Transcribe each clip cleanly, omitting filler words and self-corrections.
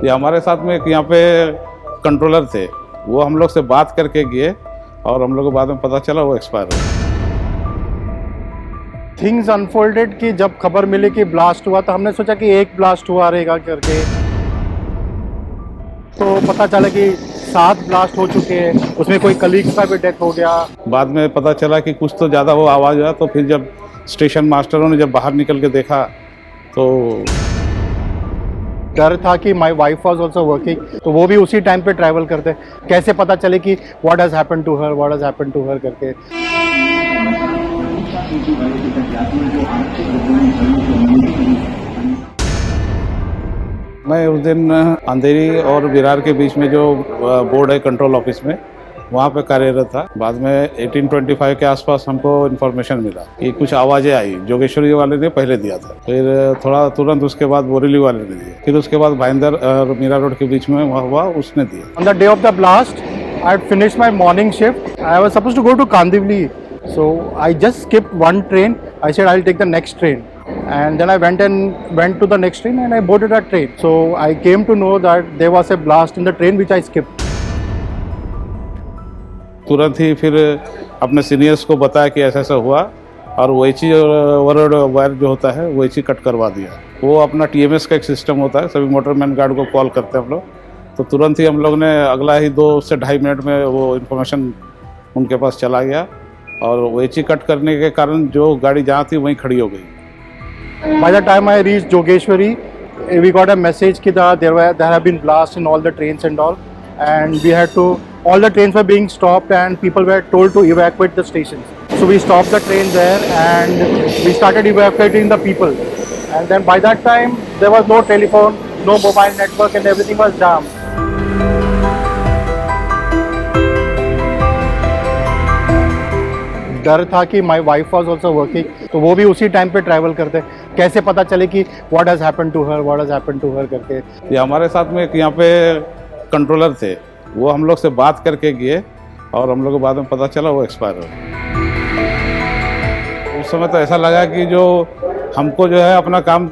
ये हमारे साथ में एक यहाँ पे कंट्रोलर थे, वो हम लोग से बात करके गए और हम लोग को बाद में पता चला वो एक्सपायर हो गए। थिंग्स अनफोल्डेड कि जब खबर मिली कि ब्लास्ट हुआ तो हमने सोचा कि एक ब्लास्ट हुआ रहेगा करके, तो पता चला कि 7 ब्लास्ट हो चुके हैं, उसमें कोई कलीग्स का भी डेथ हो गया। बाद में पता चला कि कुछ तो ज़्यादा वो आवाज़ हुआ, तो फिर जब स्टेशन मास्टरों ने जब बाहर निकल के देखा तो डर था कि my wife was also working, तो वो भी उसी टाइम पे ट्रैवल करते, कैसे पता चले कि what has happened to her करके। मैं उस दिन अंधेरी और विरार के बीच में जो बोर्ड है कंट्रोल ऑफिस में, वहाँ पे कार्यरत था। बाद में 1825 के आसपास हमको इन्फॉर्मेशन मिला कि कुछ आवाज़ें आई। जोगेश्वरी वाले ने पहले दिया था, फिर थोड़ा तुरंत उसके बाद बोरीली वाले ने दिया, फिर उसके बाद भाईंदर और मीरा रोड के बीच में हुआ, उसने दिया। On the day of the blast, I had finished my morning shift. I was supposed to go to Kandivli, so I just skipped one train. I said I'll take the next train, and then I went to the next train and I boarded that train. So I came to know that there was a blast in the train which I skipped. तुरंत ही फिर अपने seniors को बताया कि ऐसा ऐसा हुआ, और वही वायर जो होता है वही कट करवा दिया। वो अपना टीएमएस का एक सिस्टम होता है, सभी मोटरमैन गार्ड को कॉल करते हैं हम लोग, तो तुरंत ही हम लोग ने अगला ही 2 से ढाई मिनट में वो इन्फॉर्मेशन उनके पास चला गया, और वही कट करने के कारण जो गाड़ी जहाँ थी वहीं खड़ी हो गई। By the time I reached Jogeshwari, we got a message that there have been blasts in all the trains and all, and all the trains were being stopped and people were told to evacuate the stations. So we stopped the train there and we started evacuating the people. And then by that time there was no telephone, no mobile network, and everything was jammed. डर था कि my wife was also working, तो वो भी उसी time पे travel करते, कैसे पता चले कि what has happened to her करके। ये हमारे साथ में एक यहाँ पे कंट्रोलर थे, वो हम लोग से बात करके गए और हम लोग को बाद में पता चला वो एक्सपायर हो गए। उस समय तो ऐसा लगा कि जो हमको जो है अपना काम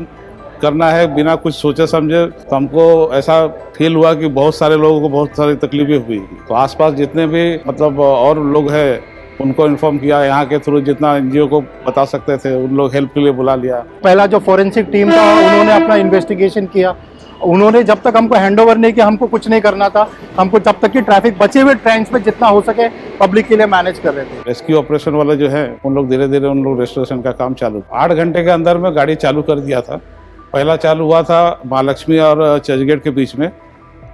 करना है बिना कुछ सोचे समझे, तो हमको ऐसा फील हुआ कि बहुत सारे लोगों को बहुत सारी तकलीफें हुई। तो आसपास जितने भी मतलब और लोग हैं उनको इन्फॉर्म किया, यहाँ के थ्रू जितना एनजीओ को बता सकते थे उन लोग हेल्प के लिए बुला लिया। पहला जो फोरेंसिक टीम था उन्होंने अपना इन्वेस्टिगेशन किया। उन्होंने जब तक हमको हैंडओवर नहीं किया, हमको कुछ नहीं करना था, हमको तब तक की ट्रैफिक बचे हुए ट्रेन्स पे जितना हो सके पब्लिक के लिए मैनेज कर रहे थे। रेस्क्यू ऑपरेशन वाले जो है उन लोग धीरे धीरे उन लोग रेस्टोरेशन का काम चालू, 8 घंटे के अंदर में गाड़ी चालू कर दिया था। पहला चालू हुआ था महालक्ष्मी और चर्चगेट के बीच में,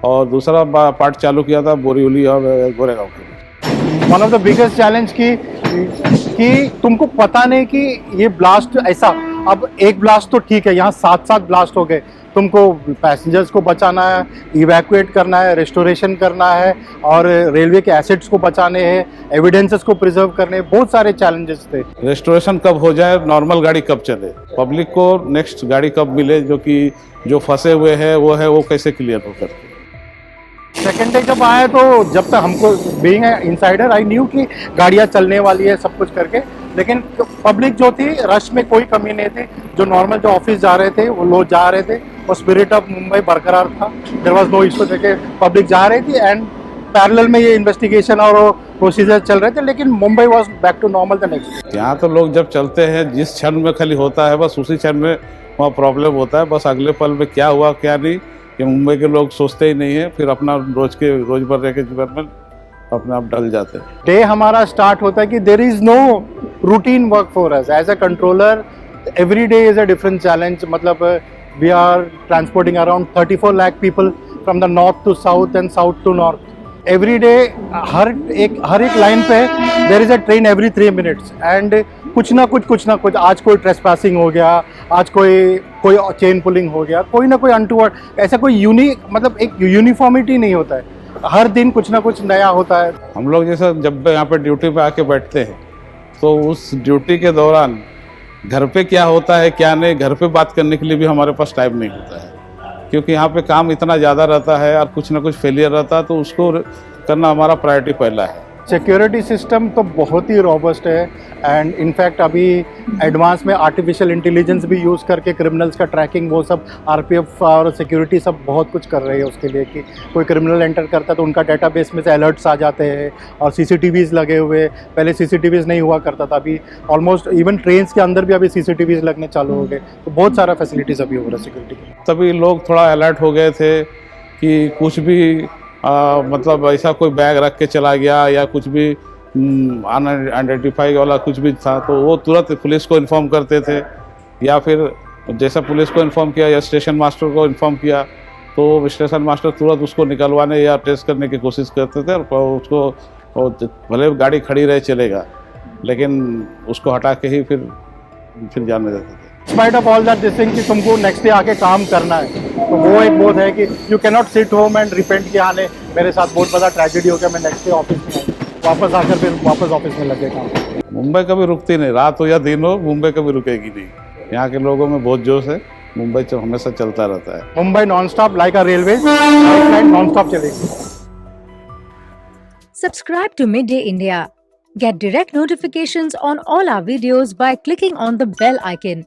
और दूसरा पार्ट चालू किया था बोरीवली और गोरेगांव के बीच। One of the biggest challenge कि तुमको पता नहीं कि ये ब्लास्ट ऐसा, अब एक ब्लास्ट तो ठीक है, यहाँ 7 ब्लास्ट हो गए, तुमको पैसेंजर्स को बचाना है, इवैक्यूएट करना है, रेस्टोरेशन करना है, और रेलवे के एसेट्स को बचाने हैं, एविडेंसेस को प्रिजर्व करने हैं, बहुत सारे चैलेंजेस थे। रेस्टोरेशन कब हो जाए, नॉर्मल गाड़ी कब चले, पब्लिक को नेक्स्ट गाड़ी कब मिले, जो फंसे हुए हैं वो कैसे क्लियर हो करके। सेकेंड डे जब आया तो जब तक हमको बीइंग इनसाइडर आई न्यू कि गाड़ियाँ चलने वाली है सब कुछ करके, लेकिन पब्लिक जो थी रश में कोई कमी नहीं थी। जो नॉर्मल जो ऑफिस जा रहे थे वो लोग जा रहे थे, और स्पिरिट ऑफ मुंबई बरकरार था। देयर वाज नो इशू, देखिए पब्लिक जा रही थी एंड पैरेलल में ये इन्वेस्टिगेशन और प्रोसीजर चल रहे थे, लेकिन Mumbai was back to normal the next. यहाँ तो लोग जब चलते हैं जिस क्षण में खाली होता है बस उसी क्षण में वहाँ प्रॉब्लम होता है, बस अगले पल में क्या हुआ क्या नहीं ये मुंबई के लोग सोचते ही नहीं है, फिर अपना रोजमर्रा के जीवन में अपने आप डल जाते हैं। डे हमारा स्टार्ट होता है कि there is no routine work for us as a controller. Every day is a different challenge. मतलब we are transporting around 34 lakh people from the north to south and south to north. Every day हर एक line पे there is a train every 3 minutes, and कुछ ना कुछ आज कोई trespassing हो गया, आज कोई चेन पुलिंग हो गया, कोई ना कोई अनटूवर्ड, ऐसा कोई यूनिक मतलब एक यूनिफॉर्मिटी नहीं होता है, हर दिन कुछ ना कुछ नया होता है। हम लोग जैसे जब यहाँ पे ड्यूटी पे आके बैठते हैं तो उस ड्यूटी के दौरान घर पे क्या होता है क्या नहीं, घर पे बात करने के लिए भी हमारे पास टाइम नहीं होता है, क्योंकि यहाँ पे काम इतना ज़्यादा रहता है और कुछ ना कुछ फेलियर रहता है, तो उसको करना हमारा प्रायोरिटी पहला है। सिक्योरिटी सिस्टम तो बहुत ही रॉबस्ट है एंड इनफैक्ट अभी एडवांस में आर्टिफिशियल इंटेलिजेंस भी यूज़ करके क्रिमिनल्स का ट्रैकिंग वो सब आरपीएफ और सिक्योरिटी सब बहुत कुछ कर रही है उसके लिए कि कोई क्रिमिनल एंटर करता है तो उनका डेटाबेस में से अलर्ट्स आ जाते हैं और सीसीटीवीज़ लगे हुए, पहले सीसीटीवीज़ नहीं हुआ करता था, अभी ऑलमोस्ट इवन ट्रेन्स के अंदर भी अभी सीसीटीवीज़ लगने चालू हो गए, तो बहुत सारा फैसिलिटीज़ अभी हो रहा है सिक्योरिटी के। तभी लोग थोड़ा अलर्ट हो गए थे कि कुछ भी मतलब ऐसा कोई बैग रख के चला गया या कुछ भी अनआइडेंटिफाई वाला कुछ भी था तो वो तुरंत पुलिस को इन्फॉर्म करते थे, या फिर जैसा पुलिस को इन्फॉर्म किया या स्टेशन मास्टर को इन्फॉर्म किया तो स्टेशन मास्टर तुरंत उसको निकलवाने या टेस्ट करने की कोशिश करते थे और उसको भले गाड़ी खड़ी रहे चलेगा लेकिन उसको हटा के ही फिर जाने देते थे। Spite of all that this thing कि तुमको नेक्स्ट डे आके काम करना है, तो वो एक बहुत है कि you can not sit home and repent कि हाँ मेरे साथ बहुत बड़ा ट्रेजेडी हो गया, मैं नेक्स्ट डे ऑफिस में आऊँ, वापस आकर फिर वापस ऑफिस में लगे काम। मुंबई कभी रुकती नहीं, रात हो या दिन हो मुंबई कभी रुकेगी नहीं। यहाँ के लोगों में बहुत जोश है, मुंबई हमेशा चलता रहता है। मुंबई नॉन स्टॉप लाइक अ रेलवे नॉन स्टॉप चलेगी। Subscribe to Midday India. Get direct notifications on all our videos by clicking on the bell icon.